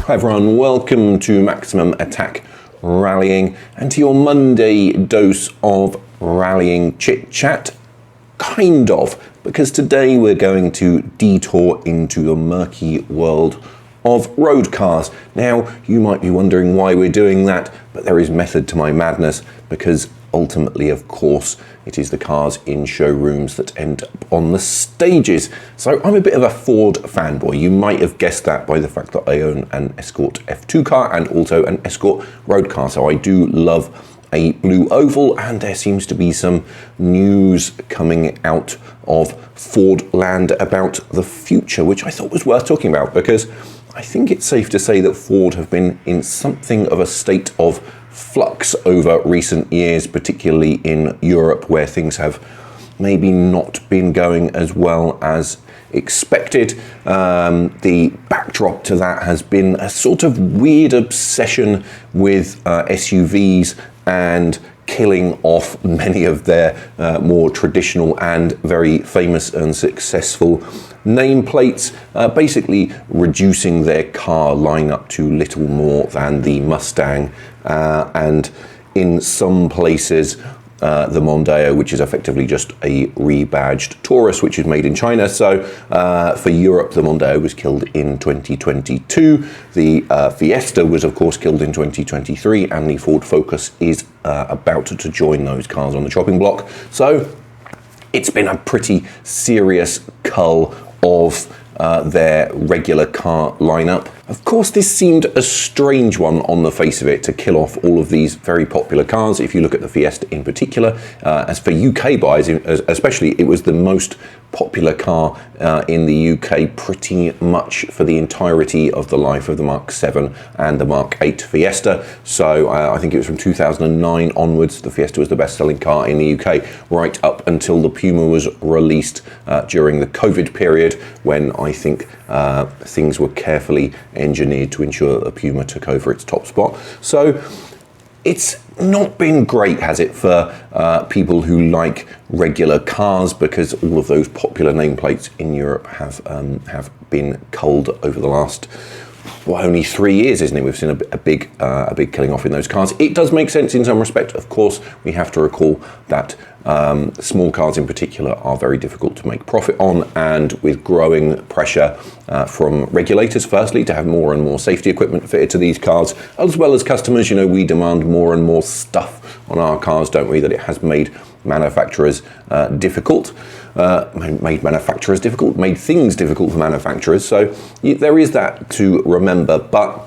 Hi everyone, welcome to Maximum Attack Rallying and to your Monday dose of rallying chit chat, kind of, because today we're going to detour into the murky world of road cars. Now, you might be wondering why we're doing that, but there is method to my madness, because ultimately, of course, it is the cars in showrooms that end up on the stages. So I'm a bit of a Ford fanboy. You might have guessed that by the fact that I own an Escort F2 car and also an Escort road car. So I do love a blue oval, and there seems to be some news coming out of Ford land about the future, which I thought was worth talking about, because I think it's safe to say that Ford have been in something of a state of flux over recent years, particularly in Europe, where things have maybe not been going as well as expected. The backdrop to that has been a sort of weird obsession with SUVs and killing off many of their more traditional and very famous and successful nameplates, basically reducing their car lineup to little more than the Mustang, and in some places the Mondeo, which is effectively just a rebadged Taurus, which is made in China. So for Europe, the Mondeo was killed in 2022. The Fiesta was, of course, killed in 2023, and the Ford Focus is about to join those cars on the chopping block. So it's been a pretty serious cull of their regular car lineup. Of course, this seemed a strange one on the face of it, to kill off all of these very popular cars. If you look at the Fiesta in particular, as for UK buyers especially, it was the most popular car in the UK pretty much for the entirety of the life of the Mark 7 and the Mark 8 Fiesta. So I think it was from 2009 onwards, the Fiesta was the best-selling car in the UK, right up until the Puma was released during the COVID period, when I think things were carefully engineered to ensure that the Puma took over its top spot. So it's not been great, has it, for people who like regular cars, because all of those popular nameplates in Europe have been culled over the last, well, only 3 years, isn't it? We've seen a big killing off in those cars. It does make sense in some respect. Of course, we have to recall that small cars in particular are very difficult to make profit on, and with growing pressure from regulators, firstly, to have more and more safety equipment fitted to these cars, as well as customers, you know, we demand more and more stuff on our cars, don't we? That it has made manufacturers difficult. Made things difficult for manufacturers. So there is that to remember. But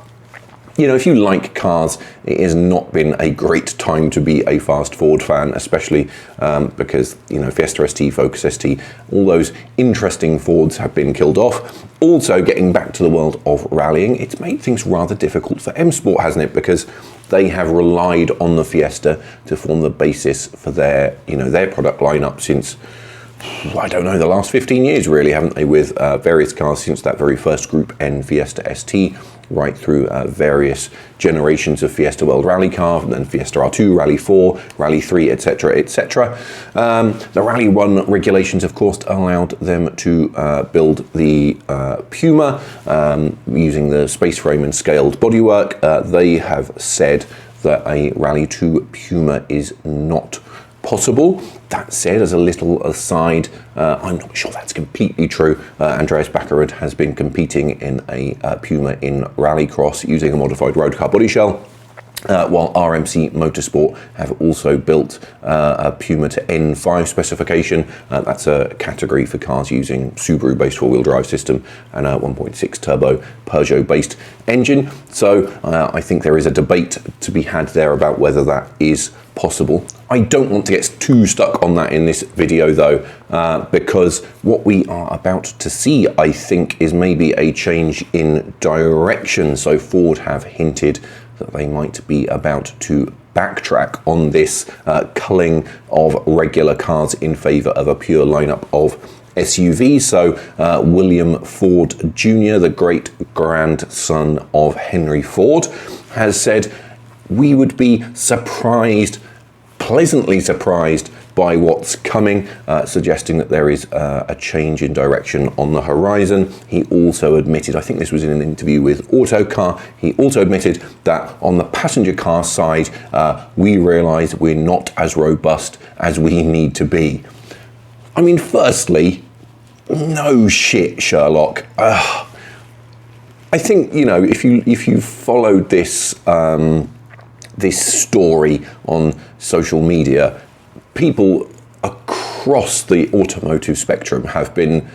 you know, if you like cars, it has not been a great time to be a fast Ford fan, especially because, you know, Fiesta ST, Focus ST, all those interesting Fords have been killed off. Also, getting back to the world of rallying, it's made things rather difficult for M-Sport, hasn't it? Because they have relied on the Fiesta to form the basis for their, you know, their product lineup since, I don't know, the last 15 years, really, haven't they? With various cars since that very first Group N Fiesta ST, right through various generations of Fiesta World Rally car, and then Fiesta R2, Rally 4, Rally 3, etc., etc. The Rally 1 regulations, of course, allowed them to build the Puma using the space frame and scaled bodywork. They have said that a Rally 2 Puma is not possible. That said, as a little aside, I'm not sure that's completely true. Andreas Backerud has been competing in a Puma in Rallycross using a modified road car body shell, while RMC Motorsport have also built a Puma to N5 specification. That's a category for cars using Subaru-based four-wheel drive system and a 1.6 turbo Peugeot-based engine. So I think there is a debate to be had there about whether that is possible. I don't want to get too stuck on that in this video though, because what we are about to see, I think, is maybe a change in direction. So Ford have hinted that they might be about to backtrack on this culling of regular cars in favour of a pure lineup of SUVs. So William Ford Jr., the great grandson of Henry Ford, has said, we would be surprised, pleasantly surprised, by what's coming, suggesting that there is a change in direction on the horizon. He also admitted, I think this was in an interview with Autocar, he also admitted that on the passenger car side, we realise we're not as robust as we need to be. I mean, firstly, no shit, Sherlock. I think, you know, if you followed this this story on social media, people across the automotive spectrum have been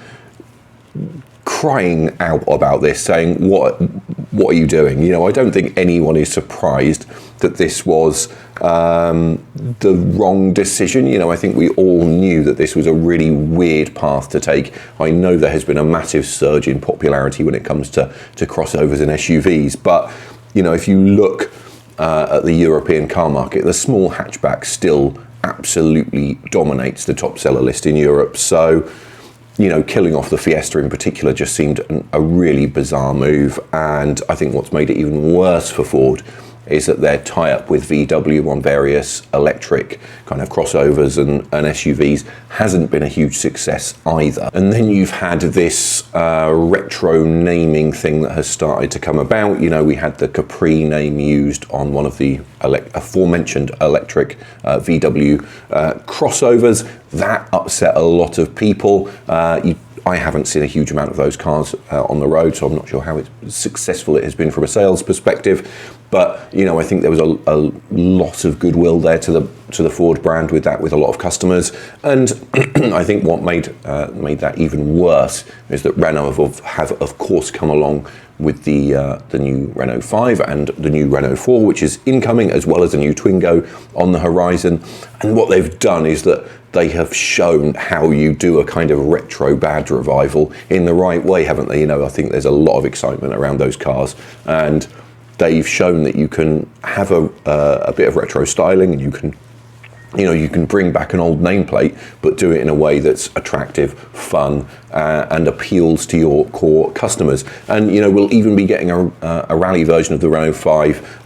crying out about this, saying, what are you doing? You know, I don't think anyone is surprised that this was the wrong decision. You know, I think we all knew that this was a really weird path to take. I know there has been a massive surge in popularity when it comes to crossovers and SUVs, but, you know, if you look at the European car market, the small hatchback still absolutely dominates the top seller list in Europe. So, you know, killing off the Fiesta in particular just seemed a really bizarre move. And I think what's made it even worse for Ford is that their tie-up with VW on various electric kind of crossovers and SUVs hasn't been a huge success either. And then you've had this retro naming thing that has started to come about. You know, we had the Capri name used on one of the aforementioned electric VW crossovers. That upset a lot of people. I haven't seen a huge amount of those cars on the road, so I'm not sure how successful it has been from a sales perspective. But, you know, I think there was a lot of goodwill there to the Ford brand with that, with a lot of customers. And I think what made that even worse is that Renault have of course come along with the new Renault 5 and the new Renault 4, which is incoming, as well as the new Twingo on the horizon. And what they've done is that they have shown how you do a kind of retro badge revival in the right way, haven't they? You know, I think there's a lot of excitement around those cars, and they've shown that you can have a bit of retro styling, and you can bring back an old nameplate, but do it in a way that's attractive, fun, and appeals to your core customers. And, you know, we'll even be getting a rally version of the Renault 5,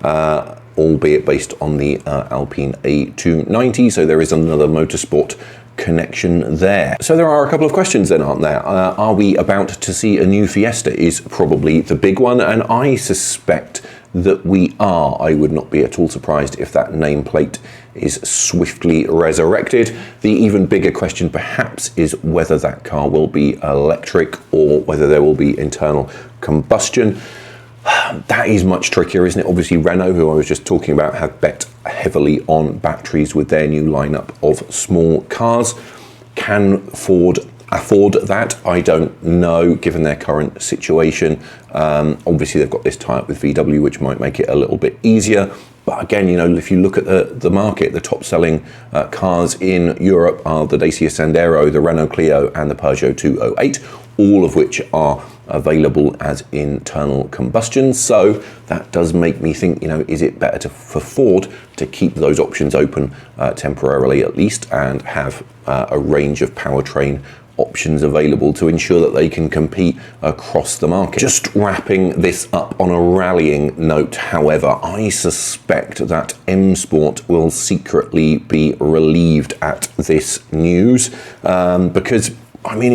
albeit based on the Alpine A290, so there is another Motorsport connection there. So there are a couple of questions then, aren't there? Are we about to see a new Fiesta is probably the big one, and I suspect that we are. I would not be at all surprised if that nameplate is swiftly resurrected. The even bigger question perhaps is whether that car will be electric or whether there will be internal combustion. That is much trickier, isn't it? Obviously, Renault, who I was just talking about, have bet heavily on batteries with their new lineup of small cars. Can Ford afford that? I don't know, given their current situation. Obviously, they've got this tie-up with VW, which might make it a little bit easier. But again, you know, if you look at the market, the top-selling cars in Europe are the Dacia Sandero, the Renault Clio, and the Peugeot 208, all of which are available as internal combustion. So that does make me think, you know, is it better for Ford to keep those options open temporarily at least, and have a range of powertrain options available to ensure that they can compete across the market. Just wrapping this up on a rallying note, however, I suspect that M-Sport will secretly be relieved at this news because, I mean,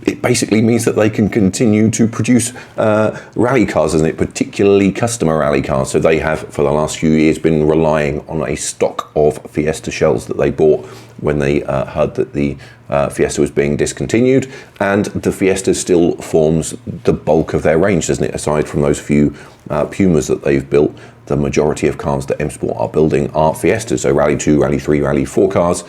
it basically means that they can continue to produce rally cars, doesn't it? Particularly customer rally cars. So they have, for the last few years, been relying on a stock of Fiesta shells that they bought when they heard that the Fiesta was being discontinued. And the Fiesta still forms the bulk of their range, doesn't it? Aside from those few Pumas that they've built, the majority of cars that M-Sport are building are Fiestas. So Rally 2, Rally 3, Rally 4 cars.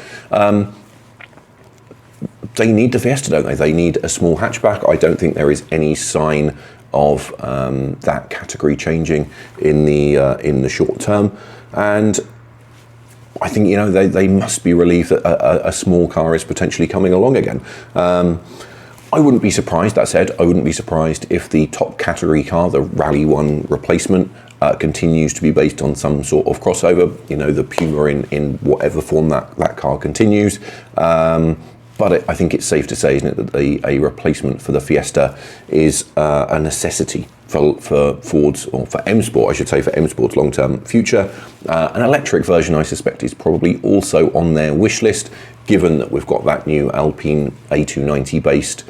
They need the Fiesta, don't they? They need a small hatchback. I don't think there is any sign of that category changing in the short term. And I think, you know, they must be relieved that a small car is potentially coming along again. I wouldn't be surprised, that said, I wouldn't be surprised if the top category car, the Rally 1 replacement, continues to be based on some sort of crossover, you know, the Puma in whatever form that car continues. But I think it's safe to say, isn't it, that a replacement for the Fiesta is a necessity for Ford's, or for M-Sport, I should say, for M-Sport's long-term future. An electric version, I suspect, is probably also on their wish list, given that we've got that new Alpine A290 based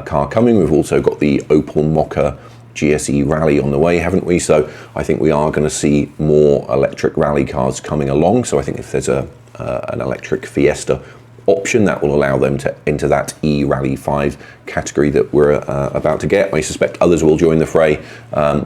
car coming. We've also got the Opel Mokka GSE Rally on the way, haven't we? So I think we are going to see more electric rally cars coming along. So I think if there's an electric Fiesta option, that will allow them to enter that E-Rally 5 category that we're about to get. I suspect others will join the fray.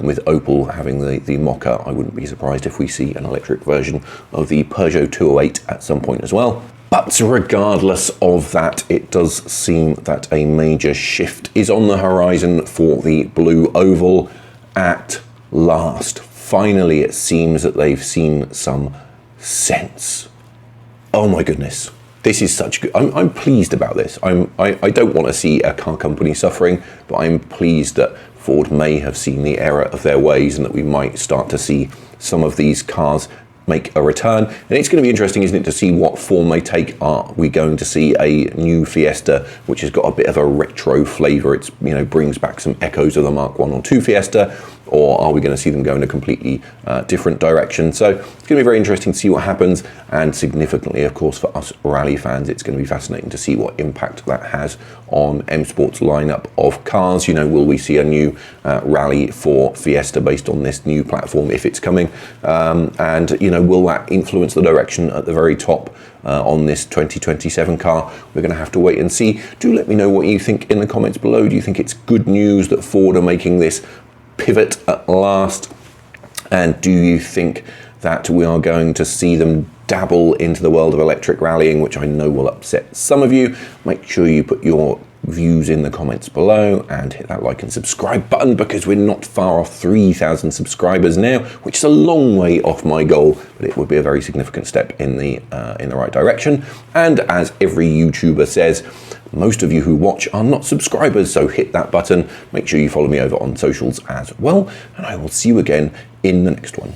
With Opel having the Mokka, I wouldn't be surprised if we see an electric version of the Peugeot 208 at some point as well. But regardless of that, it does seem that a major shift is on the horizon for the Blue Oval at last. Finally, it seems that they've seen some sense. Oh my goodness. This is such good. I'm pleased about this. I don't want to see a car company suffering, but I'm pleased that Ford may have seen the error of their ways and that we might start to see some of these cars make a return. And it's going to be interesting, isn't it, to see what form they take. Are we going to see a new Fiesta, which has got a bit of a retro flavour? It's, you know, brings back some echoes of the Mark 1 or 2 Fiesta, or are we going to see them go in a completely different direction? So it's going to be very interesting to see what happens, and significantly, of course, for us rally fans, it's going to be fascinating to see what impact that has on M-Sport's lineup of cars. You know, will we see a new rally for Fiesta based on this new platform if it's coming? And, you know, will that influence the direction at the very top on this 2027 car? We're going to have to wait and see. Do let me know what you think in the comments below. Do you think it's good news that Ford are making this pivot at last? And do you think that we are going to see them dabble into the world of electric rallying, which I know will upset some of you? Make sure you put your views in the comments below and hit that like and subscribe button, because we're not far off 3,000 subscribers now, which is a long way off my goal, but it would be a very significant step in the right direction. And as every YouTuber says, most of you who watch are not subscribers, so hit that button. Make sure you follow me over on socials as well, and I will see you again in the next one.